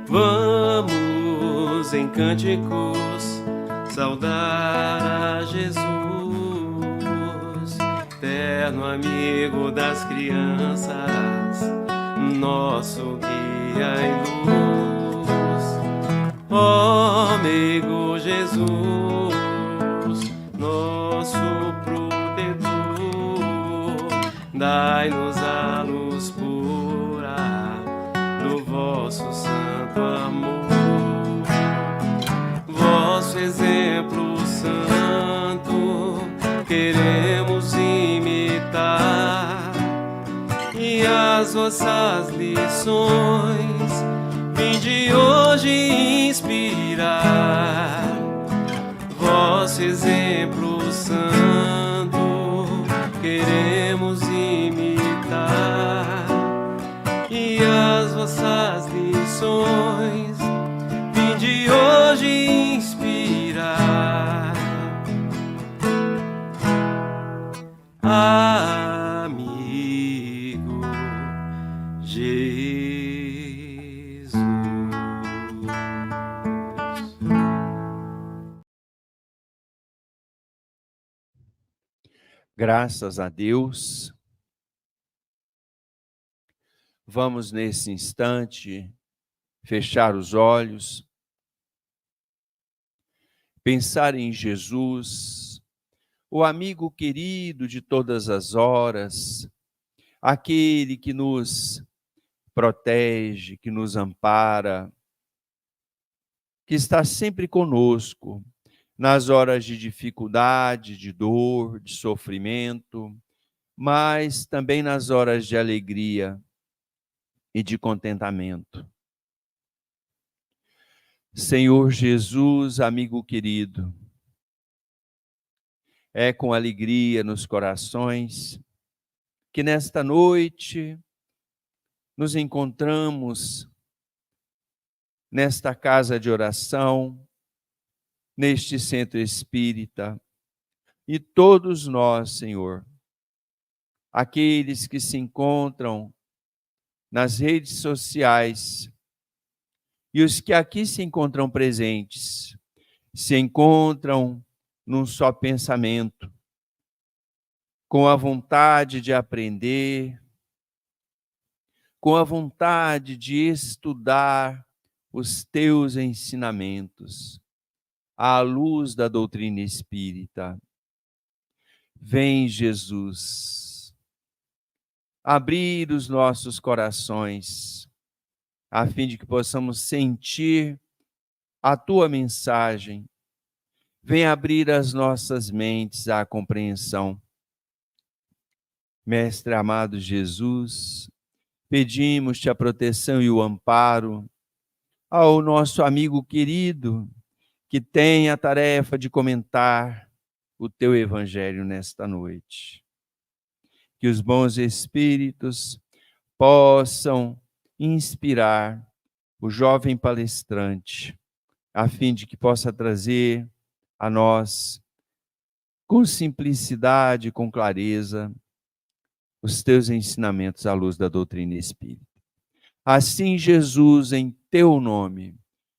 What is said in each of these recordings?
Vamos em cânticos saudar a Jesus, eterno amigo das crianças, nosso guia e luz. Ó amigo Jesus, nosso protetor, dai-nos a luz pura do vosso santo amor. Vosso exemplo santo queremos imitar, e as vossas lições vinde hoje inspirar. Vosso exemplo santo queremos imitar, e as vossas lições vinde hoje inspirar. Amigo Jesus. Graças a Deus. Vamos, nesse instante, fechar os olhos, pensar em Jesus, o amigo querido de todas as horas, aquele que nos protege, que nos ampara, que está sempre conosco nas horas de dificuldade, de dor, de sofrimento, mas também nas horas de alegria e de contentamento. Senhor Jesus, amigo querido, é com alegria nos corações que nesta noite nos encontramos nesta casa de oração, neste centro espírita, e todos nós, Senhor, aqueles que se encontram nas redes sociais e os que aqui se encontram presentes, se encontram num só pensamento, com a vontade de aprender, com a vontade de estudar os teus ensinamentos, à luz da doutrina espírita. Vem, Jesus, abrir os nossos corações, a fim de que possamos sentir a tua mensagem. Vem abrir as nossas mentes à compreensão. Mestre amado Jesus, pedimos-te a proteção e o amparo ao nosso amigo querido, que tem a tarefa de comentar o teu evangelho nesta noite. Que os bons espíritos possam inspirar o jovem palestrante, a fim de que possa trazer a nós, com simplicidade, com clareza, os teus ensinamentos à luz da doutrina espírita. Assim, Jesus, em teu nome,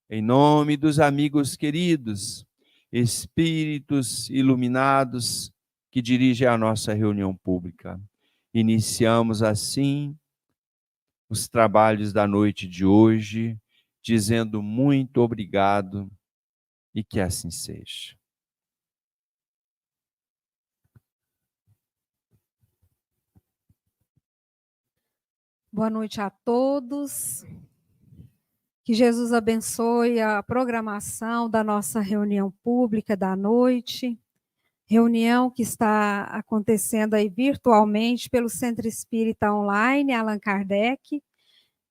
em nome dos amigos queridos, espíritos iluminados que dirigem a nossa reunião pública, iniciamos assim os trabalhos da noite de hoje, dizendo muito obrigado e que assim seja. Boa noite a todos. Que Jesus abençoe a programação da nossa reunião pública da noite. Reunião que está acontecendo aí virtualmente pelo Centro Espírita Online, Allan Kardec,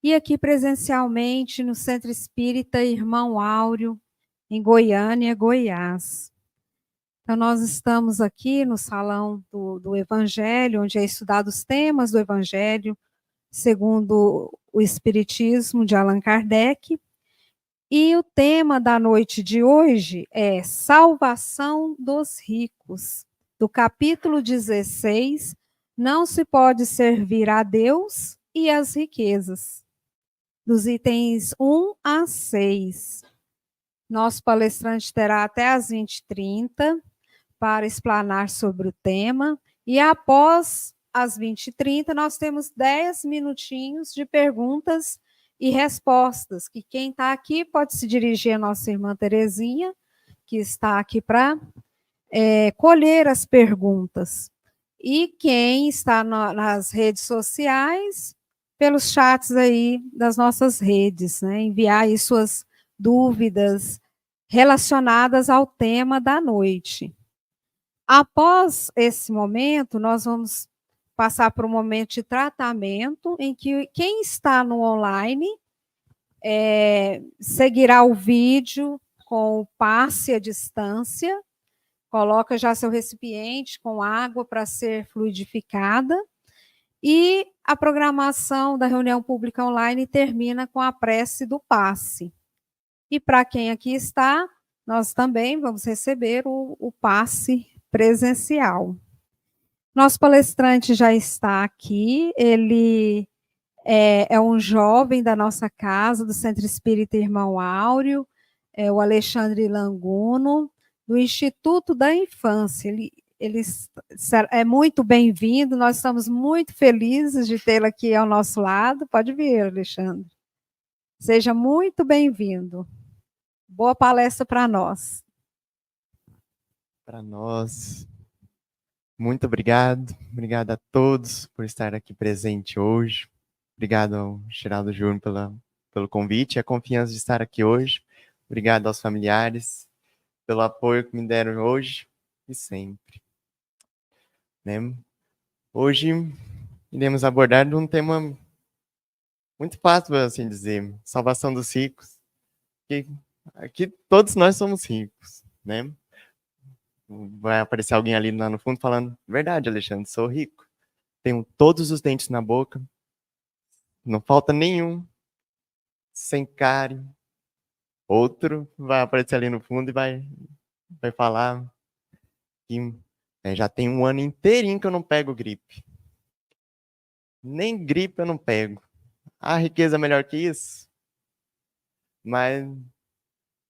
e aqui presencialmente no Centro Espírita Irmão Áureo, em Goiânia, Goiás. Então, nós estamos aqui no Salão do Evangelho, onde é estudado os temas do Evangelho, segundo o Espiritismo de Allan Kardec. E o tema da noite de hoje é Salvação dos Ricos, do capítulo 16, Não se pode servir a Deus e as riquezas. Dos itens 1 a 6. Nosso palestrante terá até às 20h30 para explanar sobre o tema. E após as 20h30, nós temos 10 minutinhos de perguntas e respostas, que quem está aqui pode se dirigir à nossa irmã Terezinha, que está aqui para colher as perguntas. E quem está nas redes sociais, pelos chats aí das nossas redes, né? Enviar aí suas dúvidas relacionadas ao tema da noite. Após esse momento, nós vamos passar por um momento de tratamento, em que quem está no online seguirá o vídeo com o passe à distância, coloca já seu recipiente com água para ser fluidificada, e a programação da reunião pública online termina com a prece do passe. E para quem aqui está, nós também vamos receber o passe presencial. Nosso palestrante já está aqui, ele é um jovem da nossa casa, do Centro Espírita Irmão Áureo, o Alexandre Languno, do Instituto da Infância. Ele é muito bem-vindo, nós estamos muito felizes de tê-lo aqui ao nosso lado. Pode vir, Alexandre. Seja muito bem-vindo. Boa palestra para nós. Para nós. Muito obrigado. Obrigado a todos por estar aqui presente hoje. Obrigado ao Geraldo Júnior pelo convite e a confiança de estar aqui hoje. Obrigado aos familiares pelo apoio que me deram hoje e sempre. Né? Hoje iremos abordar um tema muito fácil, assim dizer, salvação dos ricos. Aqui todos nós somos ricos, né? Vai aparecer alguém ali lá no fundo falando, verdade, Alexandre, sou rico. Tenho todos os dentes na boca, não falta nenhum, sem cárie. Outro vai aparecer ali no fundo e vai falar que já tem um ano inteirinho que eu não pego gripe. Nem gripe eu não pego. A riqueza é melhor que isso? Mas,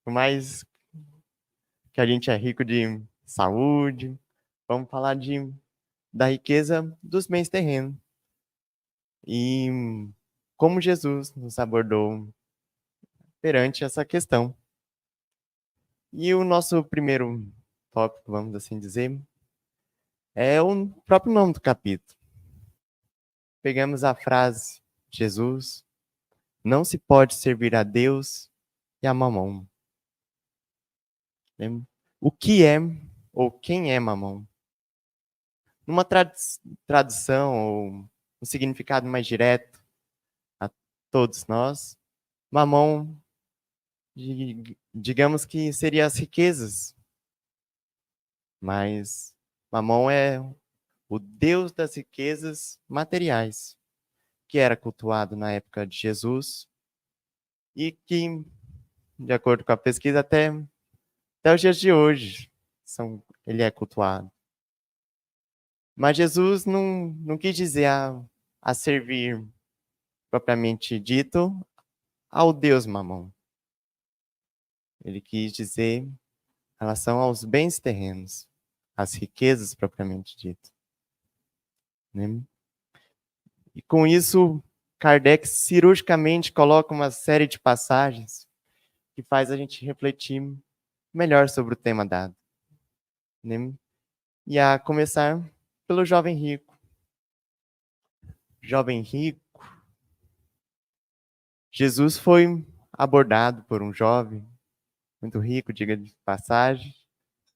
por mais que a gente é rico de saúde, vamos falar da riqueza dos bens terrenos. E como Jesus nos abordou perante essa questão. E o nosso primeiro tópico, vamos assim dizer, é o próprio nome do capítulo. Pegamos a frase de Jesus, não se pode servir a Deus e a Mamon. O que é ou quem é Mamon? Numa tradução ou um significado mais direto a todos nós, Mamon, digamos que seria as riquezas, mas Mamon é o deus das riquezas materiais, que era cultuado na época de Jesus e que, de acordo com a pesquisa, até os dias de hoje ele é cultuado. Mas Jesus não quis dizer a servir, propriamente dito, ao Deus Mamon. Ele quis dizer em relação aos bens terrenos, às riquezas propriamente dito. Né? E com isso, Kardec cirurgicamente coloca uma série de passagens que faz a gente refletir melhor sobre o tema dado. Né? E a começar pelo jovem rico. Jovem rico. Jesus foi abordado por um jovem muito rico, diga de passagem,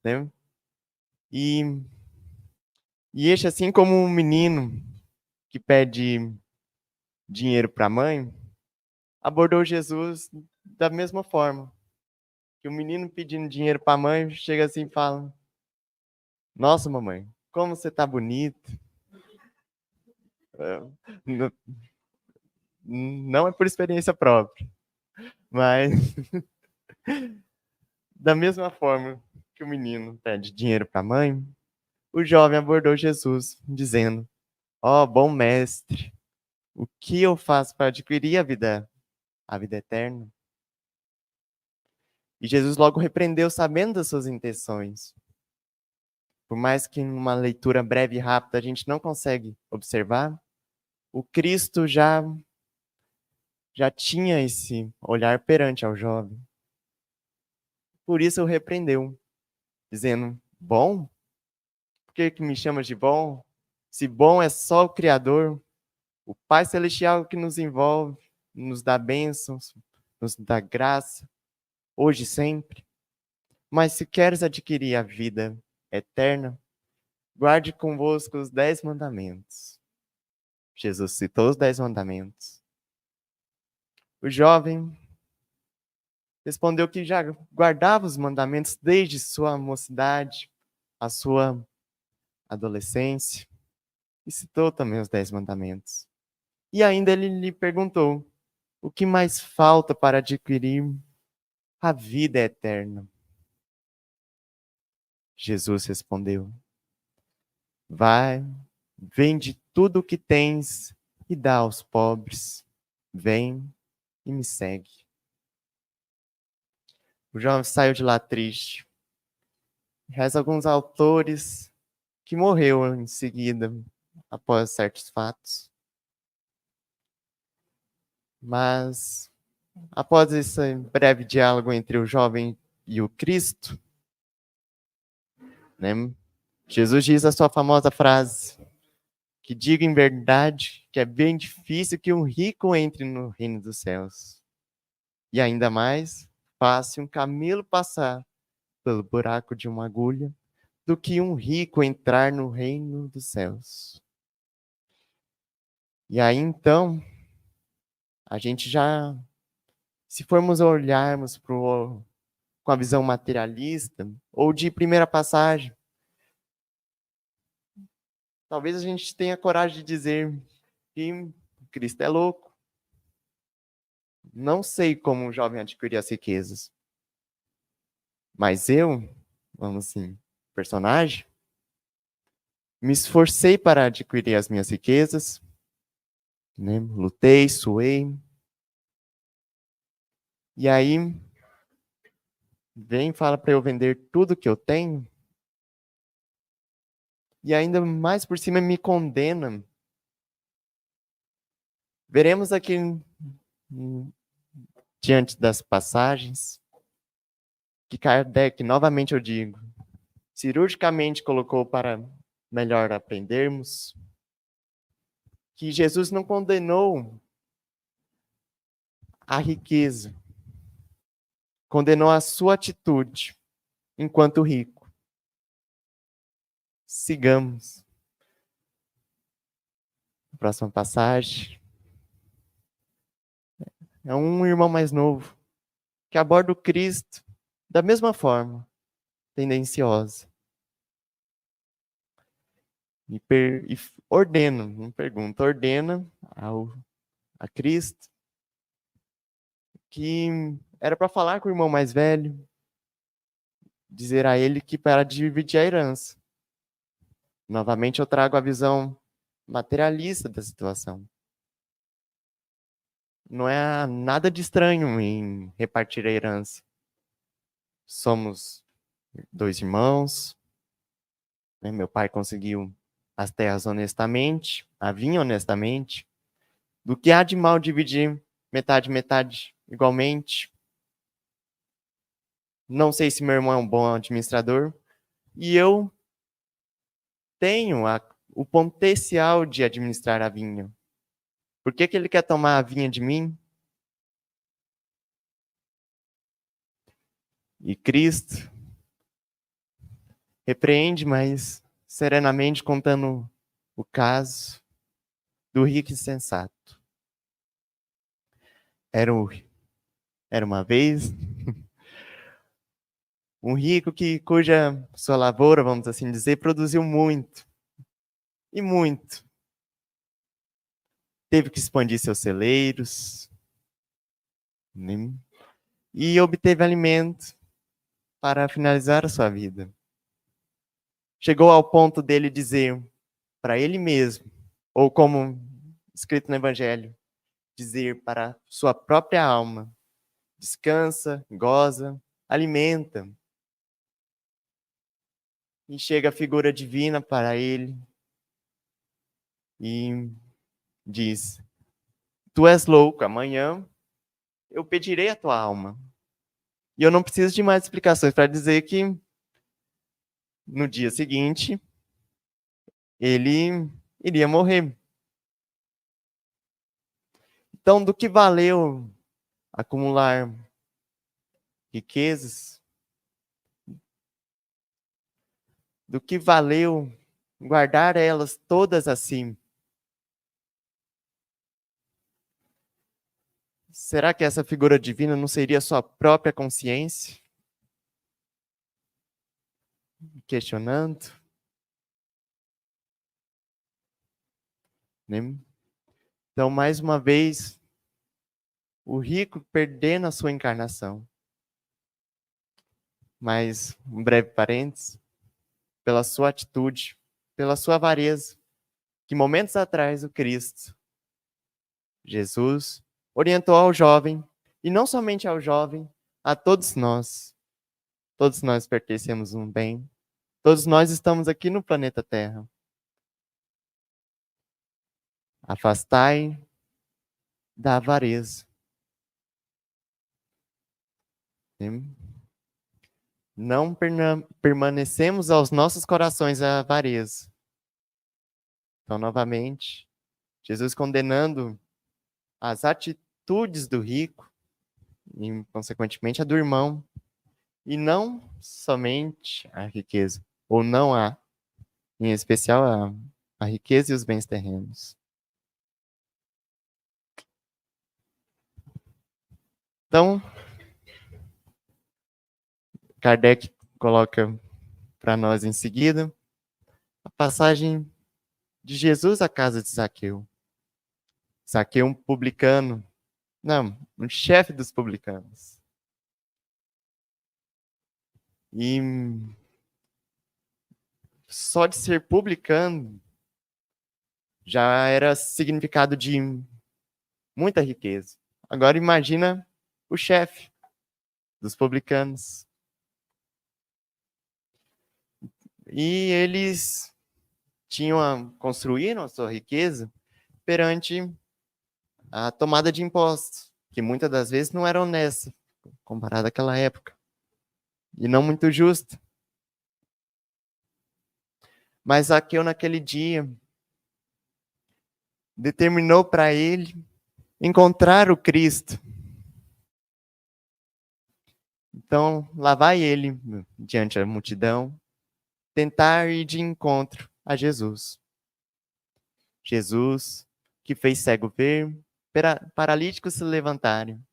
né? E este, assim como um menino que pede dinheiro para a mãe, abordou Jesus da mesma forma. Que o menino pedindo dinheiro para a mãe chega assim e fala: nossa, mamãe, como você tá bonita. Não é por experiência própria, mas da mesma forma que o menino pede dinheiro para a mãe, o jovem abordou Jesus dizendo: Ó, bom mestre, o que eu faço para adquirir a vida eterna? E Jesus logo repreendeu, sabendo das suas intenções. Por mais que em uma leitura breve e rápida a gente não consegue observar, o Cristo já tinha esse olhar perante ao jovem. Por isso o repreendeu, dizendo: bom? Por que me chamas de bom? Se bom é só o Criador, o Pai Celestial que nos envolve, nos dá bênçãos, nos dá graça, hoje e sempre. Mas se queres adquirir a vida eterna, guarde convosco os 10 mandamentos. Jesus citou os 10 mandamentos. O jovem respondeu que já guardava os mandamentos desde sua mocidade, a sua adolescência, e citou também os 10 mandamentos. E ainda ele lhe perguntou: o que mais falta para adquirir a vida eterna? Jesus respondeu: vai, vende tudo o que tens e dá aos pobres. Vem e me segue. O jovem saiu de lá triste. Reza alguns autores que morreu em seguida, após certos fatos. Mas, após esse breve diálogo entre o jovem e o Cristo, né, Jesus diz a sua famosa frase, que digo em verdade que é bem difícil que um rico entre no reino dos céus. E ainda mais fácil um camelo passar pelo buraco de uma agulha do que um rico entrar no reino dos céus. E aí, então, a gente já, se formos olharmos com a visão materialista, ou de primeira passagem, talvez a gente tenha coragem de dizer que Cristo é louco. Não sei como o jovem adquirir as riquezas. Mas eu, vamos assim, personagem, me esforcei para adquirir as minhas riquezas, né? Lutei, suei. E aí, vem e fala para eu vender tudo que eu tenho. E ainda mais por cima me condena. Veremos aqui, diante das passagens, que Kardec, novamente eu digo, cirurgicamente colocou para melhor aprendermos, que Jesus não condenou a riqueza, condenou a sua atitude enquanto rico. Sigamos. Próxima passagem. É um irmão mais novo que aborda o Cristo da mesma forma, tendenciosa. E ordena, não pergunta, ordena a Cristo que era para falar com o irmão mais velho, dizer a ele que para dividir a herança. Novamente eu trago a visão materialista da situação. Não é nada de estranho em repartir a herança. Somos 2 irmãos, né? Meu pai conseguiu as terras honestamente, a vinha honestamente. Do que há de mal dividir metade, metade igualmente? Não sei se meu irmão é um bom administrador. E eu tenho o potencial de administrar a vinha. Por que ele quer tomar a vinha de mim? E Cristo repreende, mas serenamente contando o caso do rico insensato. Era uma vez um rico cuja sua lavoura, vamos assim dizer, produziu muito. E muito. Teve que expandir seus celeiros, né? E obteve alimento para finalizar a sua vida. Chegou ao ponto dele dizer para ele mesmo, Ou como escrito no Evangelho, dizer para sua própria alma: descansa, goza, alimenta. E chega a figura divina para ele e diz: tu és louco, amanhã eu pedirei a tua alma. E eu não preciso de mais explicações para dizer que no dia seguinte ele iria morrer. Então, do que valeu acumular riquezas? Do que valeu guardar elas todas assim? Será que essa figura divina não seria sua própria consciência? Questionando, né? Então, mais uma vez, o rico perdendo a sua encarnação. Mas, um breve parênteses, pela sua atitude, pela sua avareza, que momentos atrás o Cristo, Jesus, orientou ao jovem, e não somente ao jovem, a todos nós. Todos nós pertencemos a um bem, todos nós estamos aqui no planeta Terra. Afastai da avareza. Não permanecemos aos nossos corações a avareza. Então, novamente, Jesus condenando as atitudes do rico e, consequentemente, a do irmão, e não somente a riqueza, ou não a, em especial, a riqueza e os bens terrenos. Então, Kardec coloca para nós em seguida a passagem de Jesus à casa de Zaqueu. Zaqueu, um publicano, não, um chefe dos publicanos. E só de ser publicano já era significado de muita riqueza. Agora imagina o chefe dos publicanos. E eles construíram a sua riqueza perante a tomada de impostos, que muitas das vezes não era honesta, comparada àquela época, e não muito justa. Mas Zaqueu, naquele dia, determinou para ele encontrar o Cristo. Então, lá vai ele, diante da multidão, tentar ir de encontro a Jesus. Jesus, que fez cego ver, paralíticos se levantarem.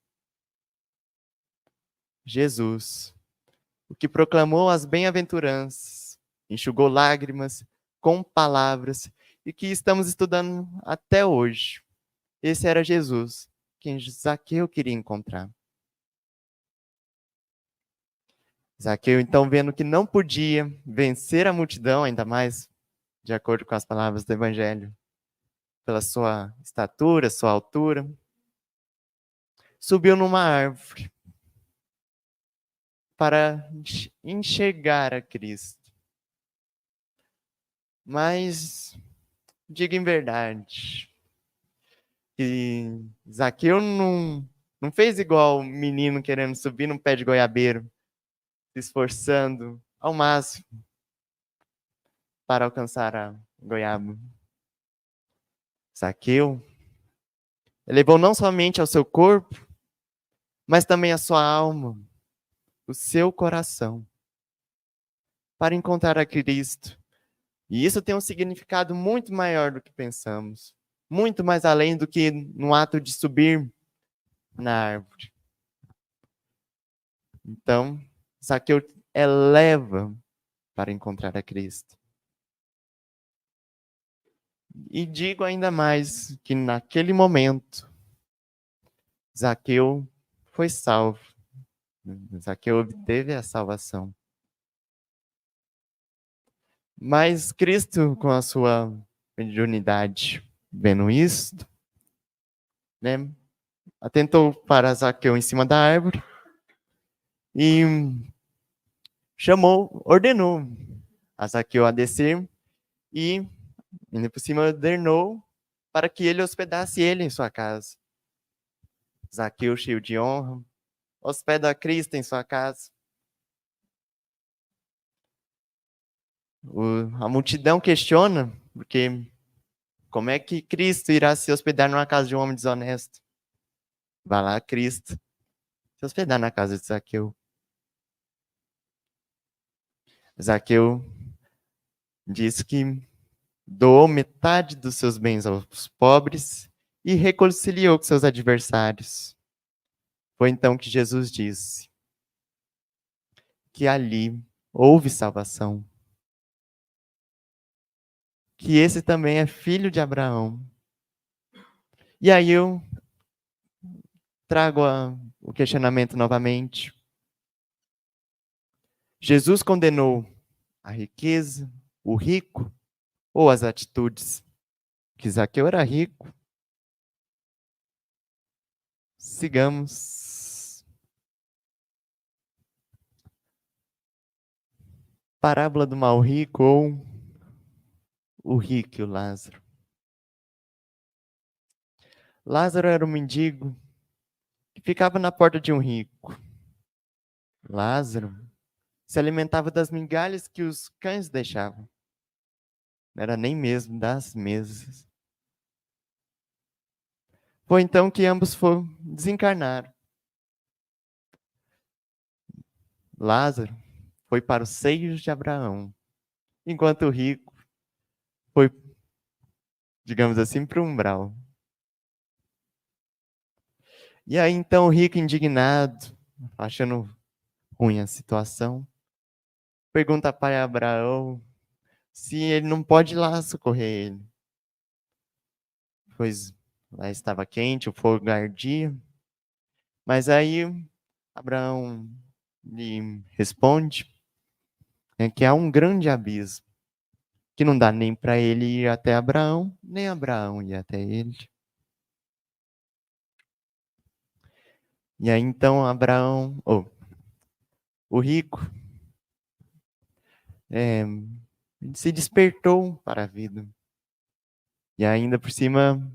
Jesus, o que proclamou as bem-aventuranças, enxugou lágrimas com palavras, e que estamos estudando até hoje. Esse era Jesus, quem Zaqueu queria encontrar. Zaqueu, então, vendo que não podia vencer a multidão, ainda mais de acordo com as palavras do Evangelho, pela sua estatura, sua altura, subiu numa árvore para enxergar a Cristo. Mas, diga em verdade, que Zaqueu não fez igual o menino querendo subir num pé de goiabeiro, se esforçando ao máximo para alcançar a goiaba. Zaqueu elevou não somente ao seu corpo, mas também a sua alma, o seu coração, para encontrar a Cristo. E isso tem um significado muito maior do que pensamos, muito mais além do que no ato de subir na árvore. Então, Zaqueu eleva para encontrar a Cristo. E digo ainda mais que naquele momento, Zaqueu foi salvo. Zaqueu obteve a salvação. Mas Cristo, com a sua mediunidade, vendo isso, né, atentou para Zaqueu em cima da árvore e ordenou a Zaqueu a descer e, indo por cima, ordenou para que ele hospedasse ele em sua casa. Zaqueu, cheio de honra, hospeda Cristo em sua casa. A multidão questiona, porque como é que Cristo irá se hospedar numa casa de um homem desonesto? Vai lá, Cristo, se hospedar na casa de Zaqueu. Zaqueu diz que doou metade dos seus bens aos pobres e reconciliou com seus adversários. Foi então que Jesus disse que ali houve salvação, que esse também é filho de Abraão. E aí eu trago o questionamento novamente. Jesus condenou a riqueza, o rico, ou as atitudes? Que Zaqueu era rico. Sigamos. Parábola do mal rico ou o rico e o Lázaro. Lázaro era um mendigo que ficava na porta de um rico. Lázaro se alimentava das migalhas que os cães deixavam. Não era nem mesmo das mesas. Foi então que ambos desencarnaram. Lázaro foi para os seios de Abraão, enquanto o rico foi, digamos assim, para o umbral. E aí então o rico, indignado, achando ruim a situação, pergunta para Abraão se ele não pode ir lá socorrer ele. Pois lá estava quente, o fogo ardia. Mas aí Abraão lhe responde que há um grande abismo, que não dá nem para ele ir até Abraão, nem Abraão ir até ele. E aí então o rico, se despertou para a vida. E ainda por cima,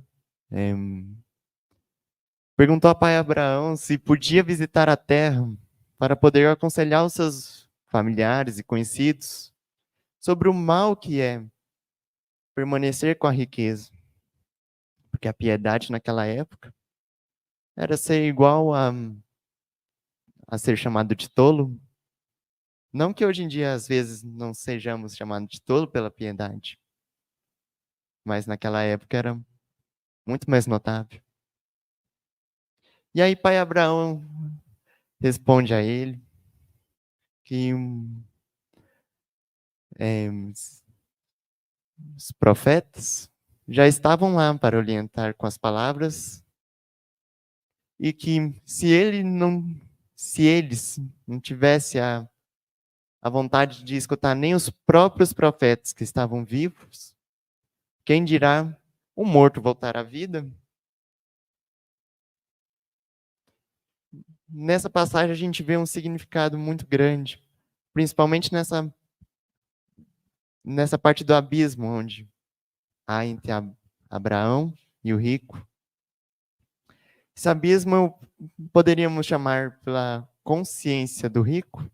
perguntou ao pai Abraão se podia visitar a terra para poder aconselhar os seus familiares e conhecidos sobre o mal que é permanecer com a riqueza. Porque a piedade naquela época era ser igual a ser chamado de tolo. Não que hoje em dia, às vezes, não sejamos chamados de tolo pela piedade. Mas naquela época era muito mais notável. E aí pai Abraão responde a ele que os profetas já estavam lá para orientar com as palavras e que se eles não tivessem a vontade de escutar nem os próprios profetas que estavam vivos, quem dirá um morto voltar à vida? Nessa passagem a gente vê um significado muito grande, principalmente nessa parte do abismo, onde há entre Abraão e o rico. Esse abismo poderíamos chamar pela consciência do rico,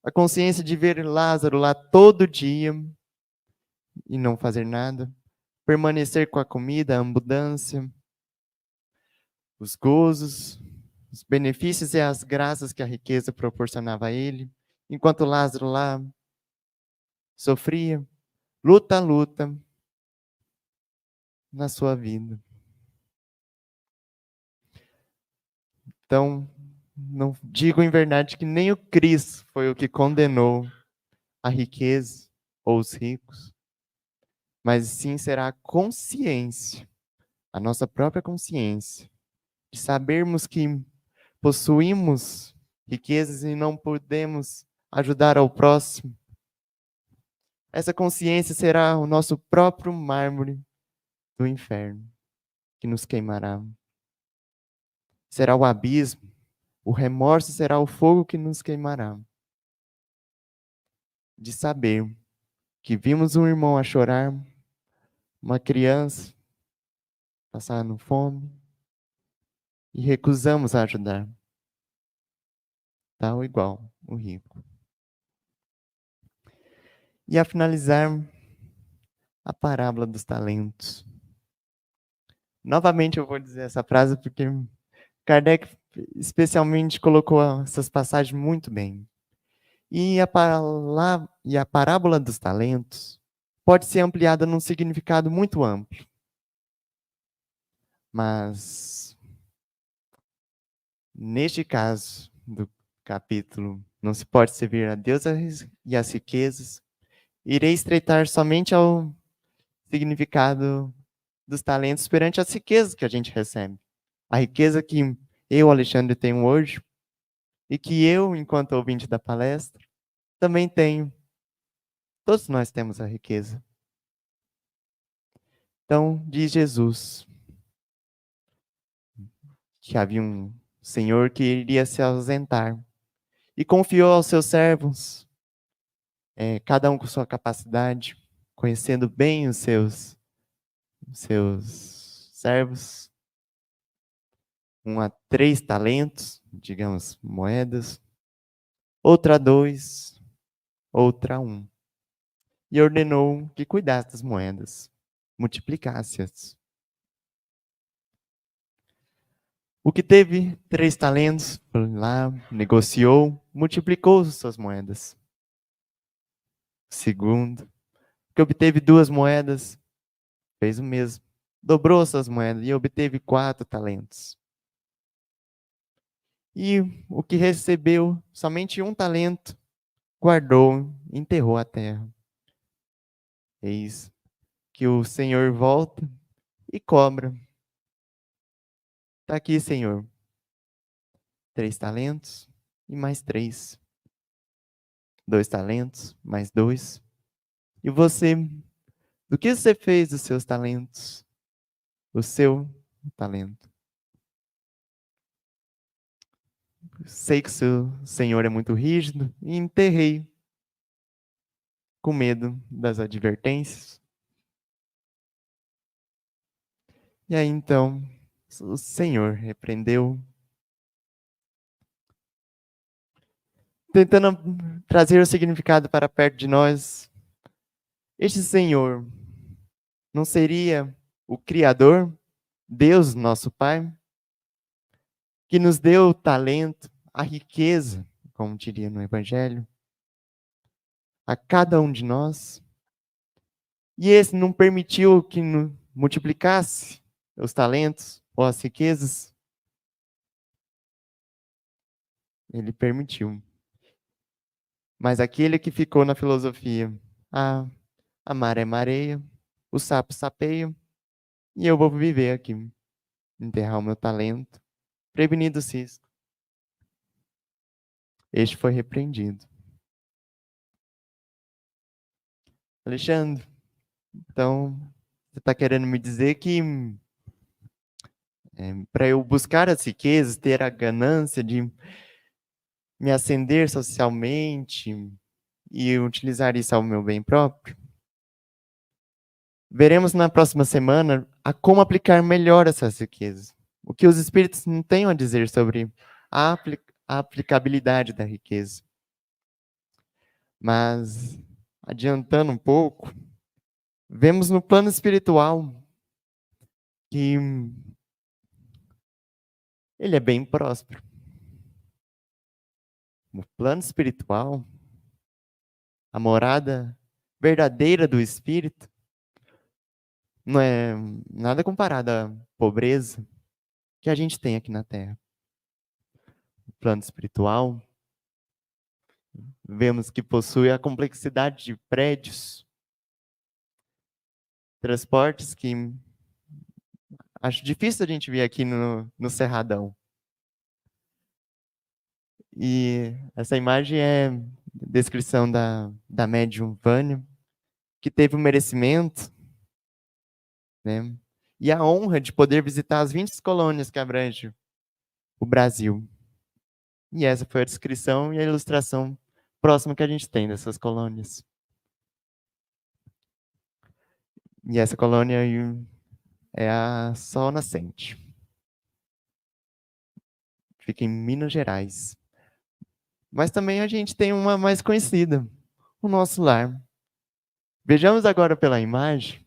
a consciência de ver Lázaro lá todo dia e não fazer nada, permanecer com a comida, a abundância, os gozos, os benefícios e as graças que a riqueza proporcionava a ele, enquanto Lázaro lá sofria, luta na sua vida. Então, não digo em verdade que nem o Cristo foi o que condenou a riqueza ou os ricos, mas sim será a consciência, a nossa própria consciência, de sabermos que possuímos riquezas e não podemos ajudar ao próximo. Essa consciência será o nosso próprio mármore do inferno que nos queimará. Será o abismo, o remorso será o fogo que nos queimará. De saber que vimos um irmão a chorar, uma criança passando fome, e recusamos a ajudar, tal igual o rico. E a finalizar, a parábola dos talentos. Novamente eu vou dizer essa frase porque Kardec especialmente colocou essas passagens muito bem. E a parábola dos talentos pode ser ampliada num significado muito amplo. Mas, neste caso do capítulo, não se pode servir a Deus e as riquezas, irei estreitar somente ao significado dos talentos perante as riquezas que a gente recebe. A riqueza que eu, Alexandre, tenho hoje e que eu, enquanto ouvinte da palestra, também tenho. Todos nós temos a riqueza. Então, diz Jesus que havia um senhor que iria se ausentar e confiou aos seus servos, cada um com sua capacidade, conhecendo bem os seus servos, um a 3 talentos, digamos, moedas, outra a 2, outra a 1. E ordenou que cuidasse das moedas, multiplicasse-as. O que teve 3 talentos, foi lá, negociou, multiplicou suas moedas. Segundo, que obteve 2 moedas, fez o mesmo. Dobrou suas moedas e obteve 4 talentos. E o que recebeu somente 1 talento, guardou, enterrou a terra. Eis que o Senhor volta e cobra. Está aqui, Senhor. 3 talentos e mais 3. 2 talentos, mais 2. E você, do que você fez dos seus talentos? O seu talento. Sei que o seu Senhor é muito rígido e enterrei com medo das advertências. E aí então, o Senhor repreendeu, tentando trazer o significado para perto de nós. Este Senhor não seria o Criador, Deus, nosso Pai, que nos deu o talento, a riqueza, como diria no Evangelho, a cada um de nós? E esse não permitiu que multiplicasse os talentos ou as riquezas? Ele permitiu. Mas aquele que ficou na filosofia, a maré mareia, o sapo sapeia, e eu vou viver aqui, enterrar o meu talento, prevenido o cisco. Este foi repreendido. Alexandre, então, você está querendo me dizer que para eu buscar as riquezas, ter a ganância de me ascender socialmente e utilizar isso ao meu bem próprio? Veremos na próxima semana a como aplicar melhor essas riquezas. O que os espíritos não têm a dizer sobre a aplicabilidade da riqueza. Mas, adiantando um pouco, vemos no plano espiritual que ele é bem próspero. No plano espiritual, a morada verdadeira do espírito não é nada comparado à pobreza que a gente tem aqui na Terra. No plano espiritual, vemos que possui a complexidade de prédios, transportes que acho difícil a gente ver aqui no Cerradão. E essa imagem é descrição da médium Vânia, que teve um merecimento, né, e a honra de poder visitar as 20 colônias que abrangem o Brasil. E essa foi a descrição e a ilustração próxima que a gente tem dessas colônias. E essa colônia aí é a Sol Nascente. Fica em Minas Gerais. Mas também a gente tem uma mais conhecida, o Nosso Lar. Vejamos agora pela imagem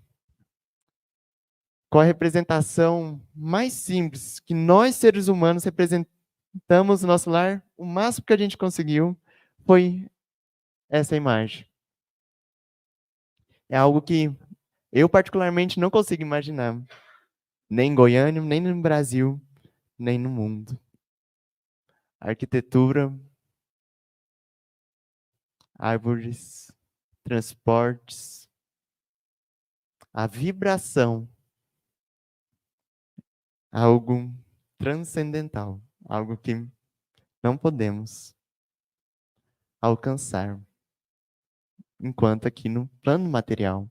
qual a representação mais simples que nós, seres humanos, representamos o nosso lar. O máximo que a gente conseguiu foi essa imagem. É algo que eu, particularmente, não consigo imaginar. Nem em Goiânia, nem no Brasil, nem no mundo. A arquitetura, árvores, transportes, a vibração, algo transcendental, algo que não podemos alcançar, enquanto aqui no plano material.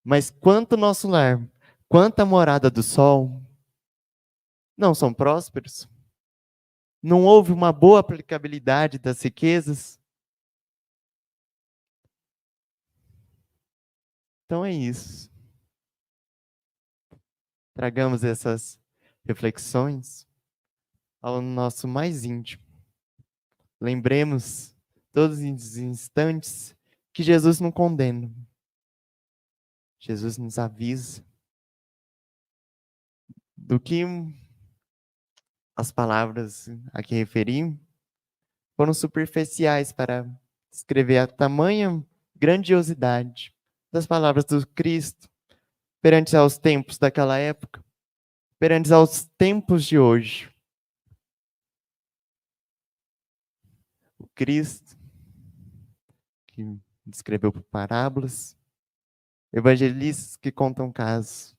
Mas quanto o nosso lar, quanto a morada do sol, não são prósperos? Não houve uma boa aplicabilidade das riquezas? Então é isso. Tragamos essas reflexões ao nosso mais íntimo. Lembremos todos os instantes que Jesus não condena. Jesus nos avisa do que as palavras a que referi foram superficiais para descrever a tamanha grandiosidade das palavras do Cristo perante aos tempos daquela época, perante aos tempos de hoje. O Cristo, que descreveu por parábolas, evangelistas que contam casos,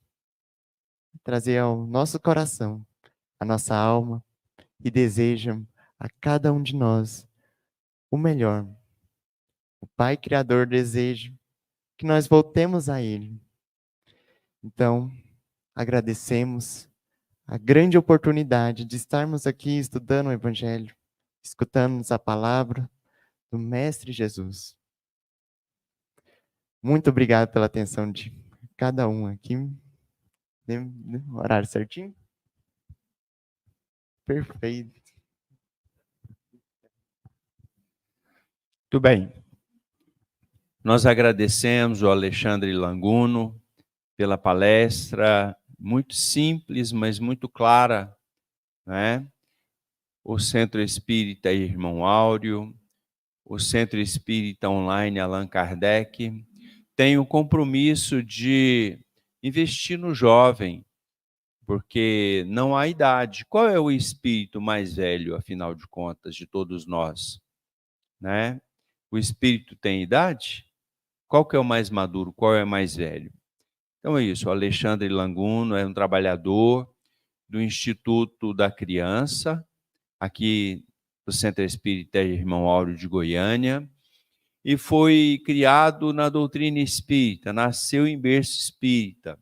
trazer ao nosso coração, a nossa alma, e desejam a cada um de nós o melhor. O Pai Criador deseja que nós voltemos a Ele. Então, agradecemos a grande oportunidade de estarmos aqui estudando o Evangelho, escutando a palavra do Mestre Jesus. Muito obrigado pela atenção de cada um aqui. Horário certinho? Perfeito. Muito bem. Nós agradecemos o Alexandre Languno pela palestra, muito simples, mas muito clara, né? O Centro Espírita Irmão Áureo, o Centro Espírita Online Allan Kardec, tem o compromisso de investir no jovem, porque não há idade. Qual é o espírito mais velho, afinal de contas, de todos nós? Né? O espírito tem idade? Qual que é o mais maduro? Qual é o mais velho? Então é isso, o Alexandre Languno é um trabalhador do Instituto da Criança, aqui do Centro Espírita Irmão Áureo de Goiânia, e foi criado na doutrina espírita, nasceu em berço espírita,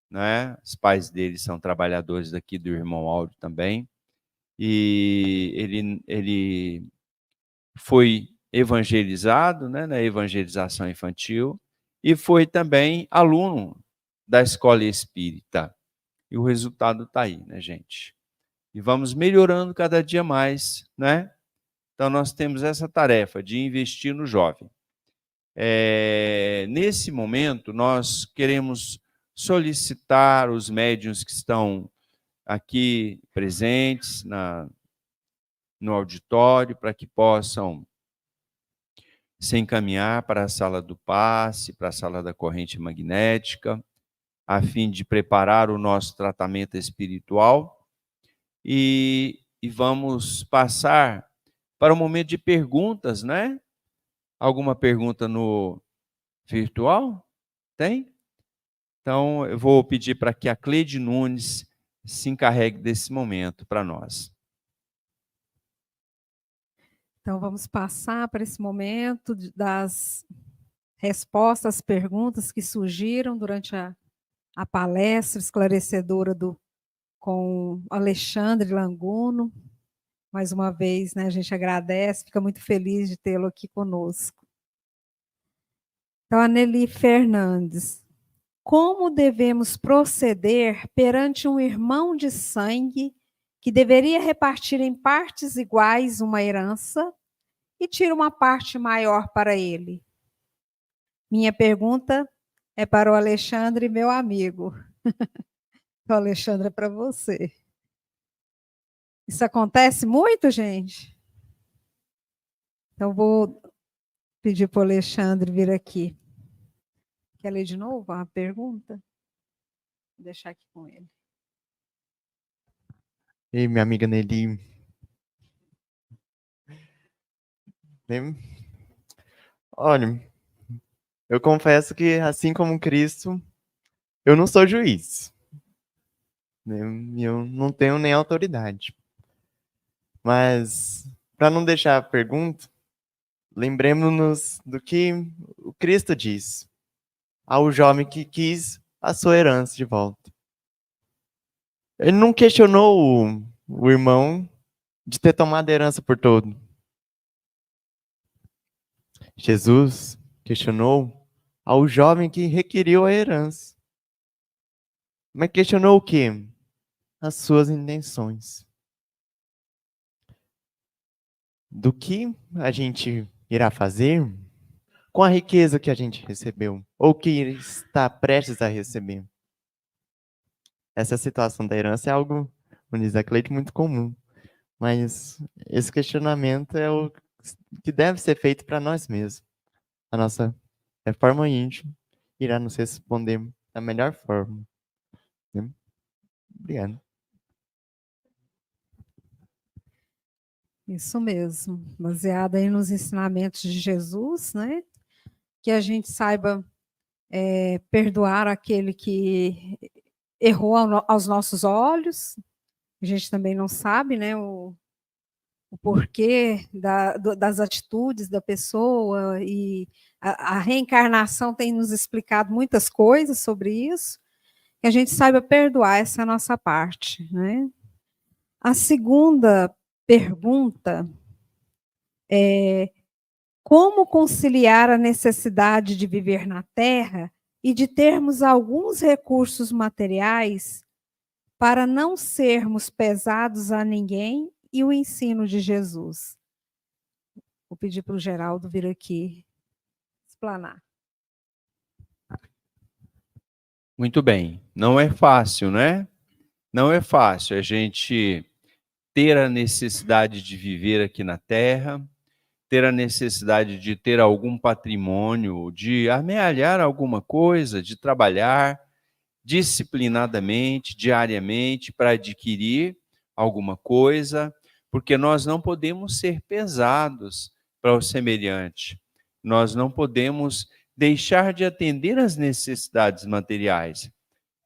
né? Os pais dele são trabalhadores daqui do Irmão Áureo também, e ele foi evangelizado, né, na evangelização infantil, e foi também aluno da escola espírita. E o resultado está aí, né, gente? E vamos melhorando cada dia mais, né? Então, nós temos essa tarefa de investir no jovem. Nesse momento, nós queremos solicitar os médiuns que estão aqui presentes no auditório para que possam se encaminhar para a sala do passe, para a sala da corrente magnética, a fim de preparar o nosso tratamento espiritual. E vamos passar para o momento de perguntas, né? Alguma pergunta no virtual? Tem? Então, eu vou pedir para que a Cleide Nunes se encarregue desse momento para nós. Então, vamos passar para esse momento das respostas às perguntas que surgiram durante a a palestra esclarecedora com Alexandre Languno. Mais uma vez, né, a gente agradece, fica muito feliz de tê-lo aqui conosco. Então, a Nelly Fernandes. Como devemos proceder perante um irmão de sangue que deveria repartir em partes iguais uma herança e tira uma parte maior para ele? Minha pergunta é para o Alexandre, meu amigo. O Alexandre é para você. Isso acontece muito, gente? Então, vou pedir para o Alexandre vir aqui. Quer ler de novo a pergunta? Vou deixar aqui com ele. E minha amiga Nelly. Olha, eu confesso que, assim como Cristo, eu não sou juiz. Eu não tenho nem autoridade. Mas, para não deixar a pergunta, lembremos-nos do que o Cristo diz ao jovem que quis a sua herança de volta. Ele não questionou o irmão de ter tomado a herança por todo. Jesus questionou ao jovem que requeriu a herança. Mas questionou o quê? As suas intenções. Do que a gente irá fazer com a riqueza que a gente recebeu, ou que está prestes a receber. Essa situação da herança é algo, como diz a Cleide, muito comum. Mas esse questionamento é o que deve ser feito para nós mesmos. A nossa reforma íntima irá nos responder da melhor forma. Obrigado. Isso mesmo, baseada aí nos ensinamentos de Jesus, né? Que a gente saiba perdoar aquele que errou aos nossos olhos. A gente também não sabe, né, o porquê das atitudes da pessoa, e a reencarnação tem nos explicado muitas coisas sobre isso. Que a gente saiba perdoar, essa é a nossa parte, né? A segunda pergunta é: como conciliar a necessidade de viver na Terra e de termos alguns recursos materiais para não sermos pesados a ninguém e o ensino de Jesus? Vou pedir para o Geraldo vir aqui explanar. Muito bem. Não é fácil, né? Não é fácil a gente ter a necessidade de viver aqui na Terra, ter a necessidade de ter algum patrimônio, de amealhar alguma coisa, de trabalhar disciplinadamente, diariamente, para adquirir alguma coisa, porque nós não podemos ser pesados para o semelhante. Nós não podemos deixar de atender às necessidades materiais,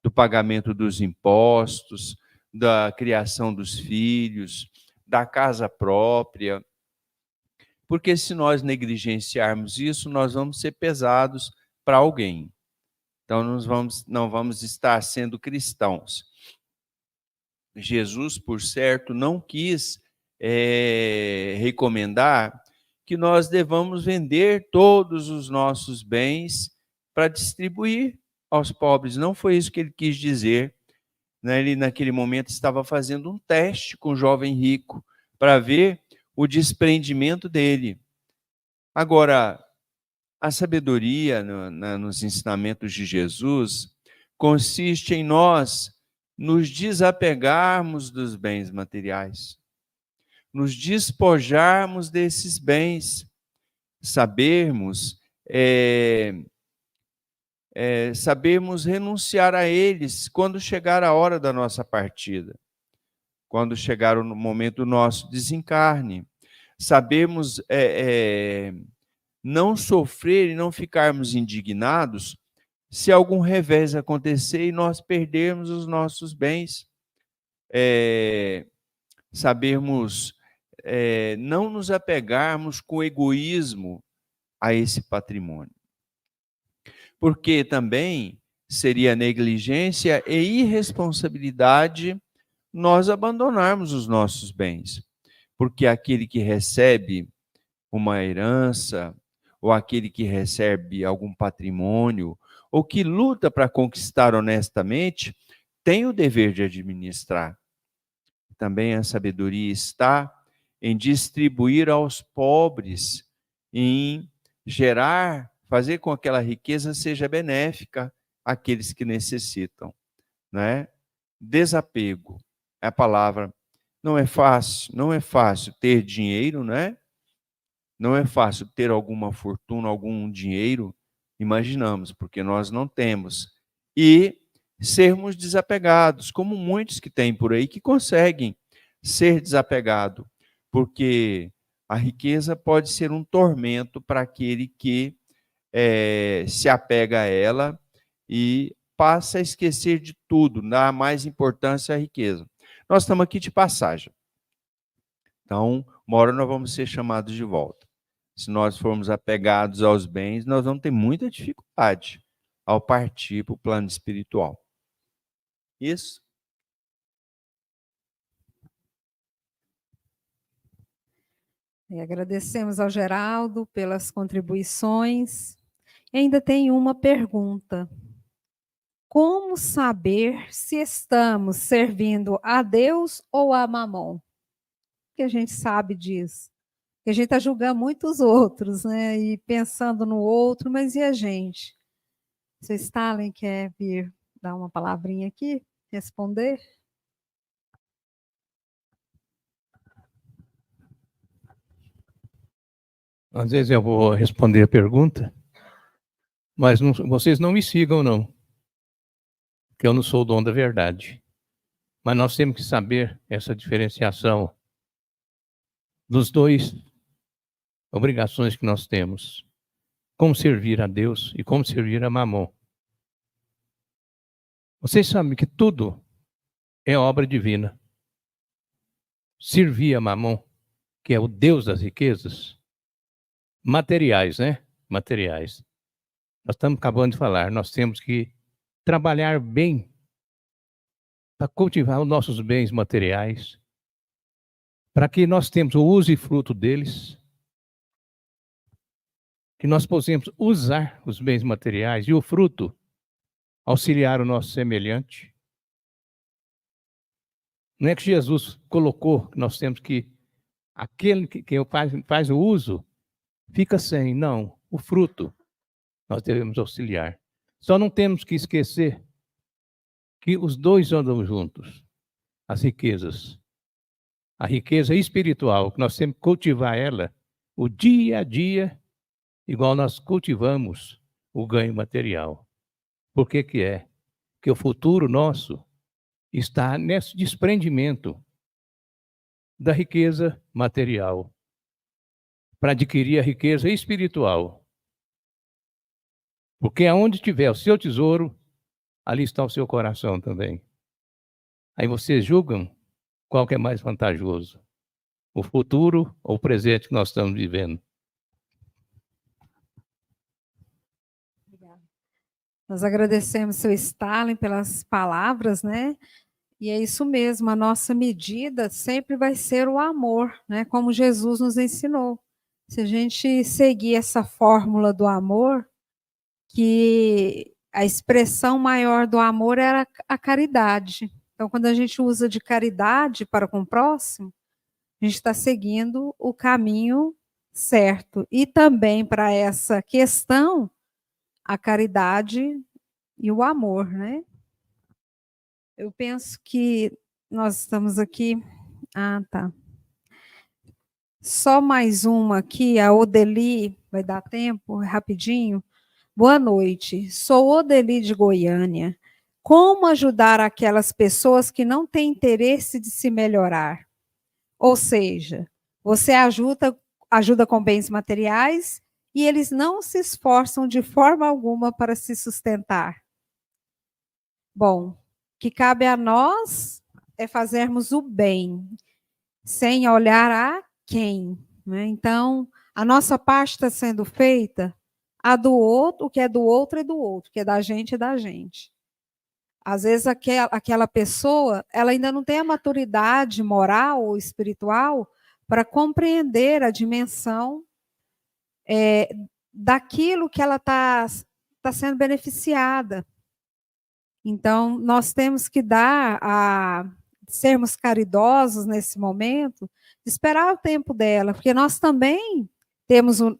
do pagamento dos impostos, da criação dos filhos, da casa própria, porque se nós negligenciarmos isso, nós vamos ser pesados para alguém. Então, não vamos estar sendo cristãos. Jesus, por certo, não quis recomendar que nós devamos vender todos os nossos bens para distribuir aos pobres. Não foi isso que ele quis dizer. Ele, naquele momento, estava fazendo um teste com o jovem rico para ver o desprendimento dele. Agora, a sabedoria nos ensinamentos de Jesus consiste em nós nos desapegarmos dos bens materiais, nos despojarmos desses bens, sabermos renunciar a eles quando chegar a hora da nossa partida, quando chegar o momento do nosso desencarne. Sabemos não sofrer e não ficarmos indignados se algum revés acontecer e nós perdermos os nossos bens. Sabermos não nos apegarmos com egoísmo a esse patrimônio. Porque também seria negligência e irresponsabilidade nós abandonarmos os nossos bens. Porque aquele que recebe uma herança, ou aquele que recebe algum patrimônio, ou que luta para conquistar honestamente, tem o dever de administrar. Também a sabedoria está em distribuir aos pobres, em gerar, fazer com que aquela riqueza seja benéfica àqueles que necessitam, né? Desapego é a palavra. Não é fácil ter dinheiro, né? Não é fácil ter alguma fortuna, algum dinheiro, imaginamos, porque nós não temos. E sermos desapegados, como muitos que têm por aí que conseguem ser desapegado, porque a riqueza pode ser um tormento para aquele que se apega a ela e passa a esquecer de tudo, dá mais importância à riqueza. Nós estamos aqui de passagem. Então, uma hora nós vamos ser chamados de volta. Se nós formos apegados aos bens, nós vamos ter muita dificuldade ao partir para o plano espiritual. Isso? E agradecemos ao Geraldo pelas contribuições. E ainda tem uma pergunta. Como saber se estamos servindo a Deus ou a Mamon? Que a gente sabe disso. Que a gente está julgando muitos outros, né? E pensando no outro, mas e a gente? Se o Stalin quer vir dar uma palavrinha aqui, responder? Às vezes eu vou responder a pergunta, mas vocês não me sigam, não. Porque eu não sou o dono da verdade. Mas nós temos que saber essa diferenciação dos dois obrigações que nós temos. Como servir a Deus e como servir a Mamon. Vocês sabem que tudo é obra divina. Servir a Mamon, que é o Deus das riquezas, materiais, né? Materiais. Nós estamos acabando de falar, nós temos que trabalhar bem para cultivar os nossos bens materiais, para que nós tenhamos o uso e fruto deles, que nós possamos usar os bens materiais e o fruto, auxiliar o nosso semelhante. Não é que Jesus colocou que nós temos que, aquele que faz o uso, fica sem, não, o fruto nós devemos auxiliar. Só não temos que esquecer que os dois andam juntos, as riquezas. A riqueza espiritual, que nós temos que cultivar ela, o dia a dia, igual nós cultivamos o ganho material. Por que que é? Porque o futuro nosso está nesse desprendimento da riqueza material, para adquirir a riqueza espiritual. Porque aonde tiver o seu tesouro, ali está o seu coração também. Aí vocês julgam qual que é mais vantajoso, o futuro ou o presente que nós estamos vivendo. Obrigada. Nós agradecemos seu Stalin pelas palavras, né? E é isso mesmo, a nossa medida sempre vai ser o amor, né? Como Jesus nos ensinou. Se a gente seguir essa fórmula do amor, que a expressão maior do amor era a caridade. Então, quando a gente usa de caridade para com o próximo, a gente está seguindo o caminho certo. E também para essa questão, a caridade e o amor, né? Eu penso que nós estamos aqui... Ah, tá. Só mais uma aqui, a Odeli, vai dar tempo, rapidinho. Boa noite, sou Odeli de Goiânia. Como ajudar aquelas pessoas que não têm interesse de se melhorar? Ou seja, você ajuda com bens materiais e eles não se esforçam de forma alguma para se sustentar. Bom, o que cabe a nós é fazermos o bem, sem olhar a quem, né? Então, a nossa parte está sendo feita, A do outro, o que é do outro é do outro, o que é da gente é da gente. Às vezes aquela pessoa, ela ainda não tem a maturidade moral ou espiritual para compreender a dimensão daquilo que ela está sendo beneficiada. Então, nós temos que sermos caridosos nesse momento, esperar o tempo dela, porque nós também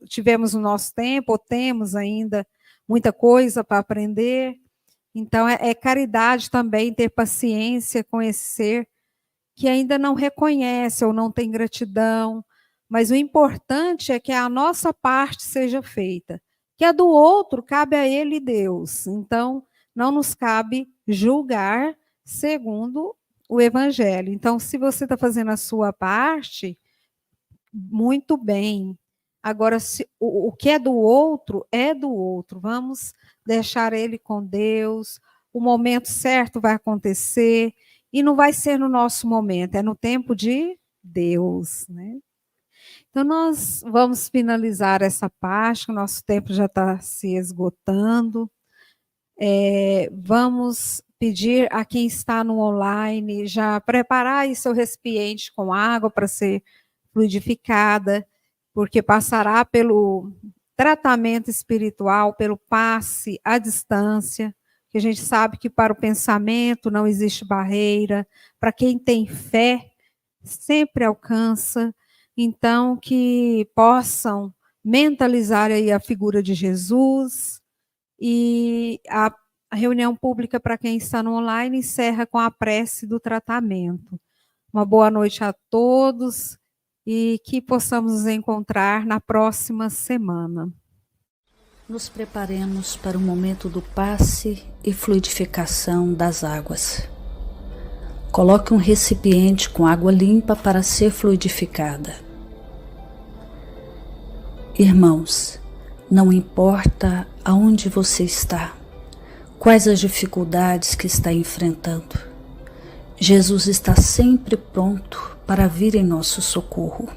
tivemos o nosso tempo, ou temos ainda muita coisa para aprender. Então, é caridade também ter paciência com esse ser que ainda não reconhece ou não tem gratidão, mas o importante é que a nossa parte seja feita, que a do outro cabe a ele e Deus. Então, não nos cabe julgar segundo o Evangelho. Então, se você está fazendo a sua parte, muito bem. Agora, o que é do outro, é do outro. Vamos deixar ele com Deus. O momento certo vai acontecer. E não vai ser no nosso momento, é no tempo de Deus, né? Então, nós vamos finalizar essa parte, o nosso tempo já está se esgotando. Vamos pedir a quem está no online já preparar aí seu recipiente com água para ser fluidificada, porque passará pelo tratamento espiritual, pelo passe à distância, que a gente sabe que para o pensamento não existe barreira, para quem tem fé, sempre alcança. Então, que possam mentalizar aí a figura de Jesus. E a reunião pública, para quem está no online, encerra com a prece do tratamento. Uma boa noite a todos e que possamos nos encontrar na próxima semana. Nos preparemos para o momento do passe e fluidificação das águas. Coloque um recipiente com água limpa para ser fluidificada. Irmãos, não importa aonde você está, quais as dificuldades que está enfrentando, Jesus está sempre pronto para vir em nosso socorro.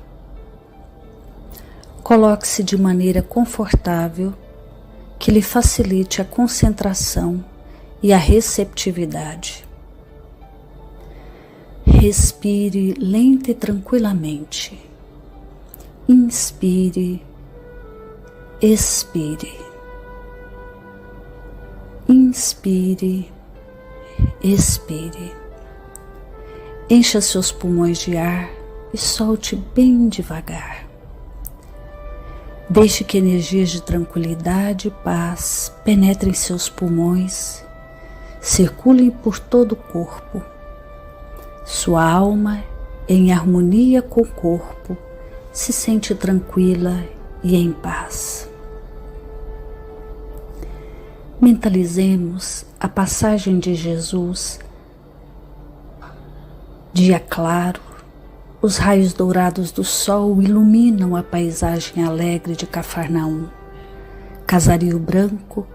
Coloque-se de maneira confortável, que lhe facilite a concentração e a receptividade. Respire lenta e tranquilamente. Inspire, expire. Inspire, expire. Encha seus pulmões de ar e solte bem devagar. Deixe que energias de tranquilidade e paz penetrem seus pulmões, circulem por todo o corpo. Sua alma, em harmonia com o corpo, se sente tranquila e em paz. Mentalizemos a passagem de Jesus. Dia claro, os raios dourados do sol iluminam a paisagem alegre de Cafarnaum. Casario branco,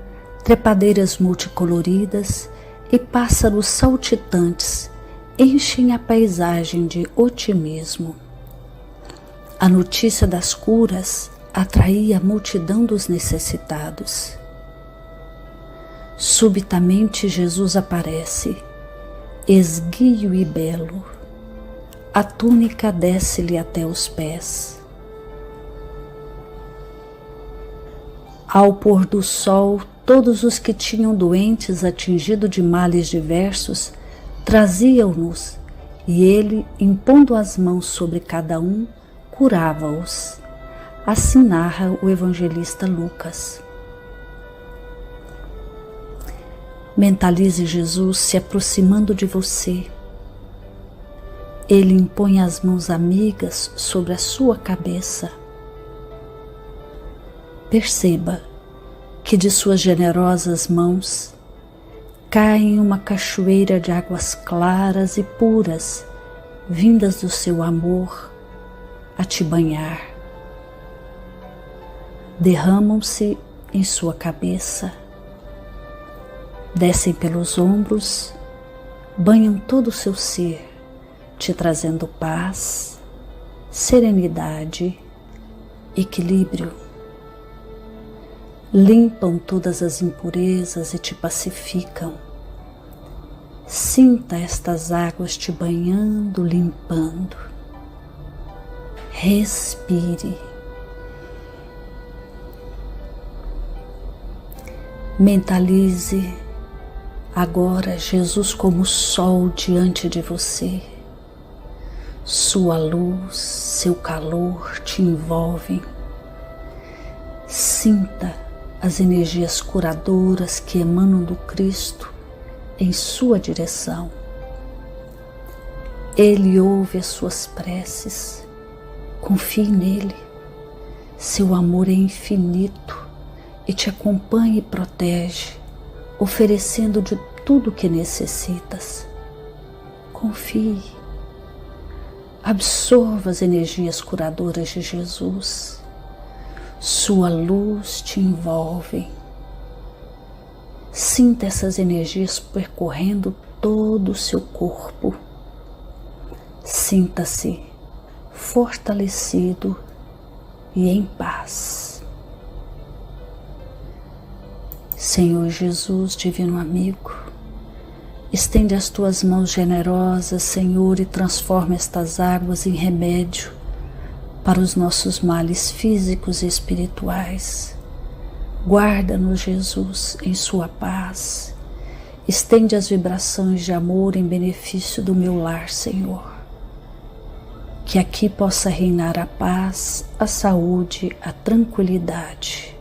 trepadeiras multicoloridas e pássaros saltitantes enchem a paisagem de otimismo. A notícia das curas atraía a multidão dos necessitados. Subitamente Jesus aparece, esguio e belo. A túnica desce-lhe até os pés. Ao pôr do sol, todos os que tinham doentes atingidos de males diversos traziam-nos, e ele, impondo as mãos sobre cada um, curava-os. Assim narra o evangelista Lucas. Mentalize Jesus se aproximando de você. Ele impõe as mãos amigas sobre a sua cabeça. Perceba que de suas generosas mãos cai uma cachoeira de águas claras e puras, vindas do seu amor, a te banhar. Derramam-se em sua cabeça, descem pelos ombros, banham todo o seu ser, te trazendo paz, serenidade, equilíbrio. limpam todas as impurezas e te pacificam. Sinta estas águas te banhando, limpando. Respire. Mentalize agora Jesus como sol diante de você. Sua luz, seu calor te envolvem. Sinta as energias curadoras que emanam do Cristo em sua direção. Ele ouve as suas preces. Confie nele. Seu amor é infinito e te acompanha e protege, oferecendo de tudo o que necessitas. Confie. Absorva as energias curadoras de Jesus. Sua luz te envolve. Sinta essas energias percorrendo todo o seu corpo. Sinta-se fortalecido e em paz. Senhor Jesus, divino amigo, estende as tuas mãos generosas, Senhor, e transforma estas águas em remédio para os nossos males físicos e espirituais. Guarda-nos, Jesus, em sua paz. Estende as vibrações de amor em benefício do meu lar, Senhor. Que aqui possa reinar a paz, a saúde, a tranquilidade.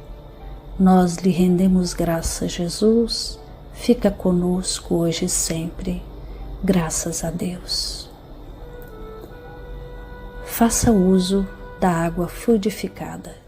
Nós lhe rendemos graças, Jesus. Fica conosco hoje e sempre. Graças a Deus. Faça uso da água fluidificada.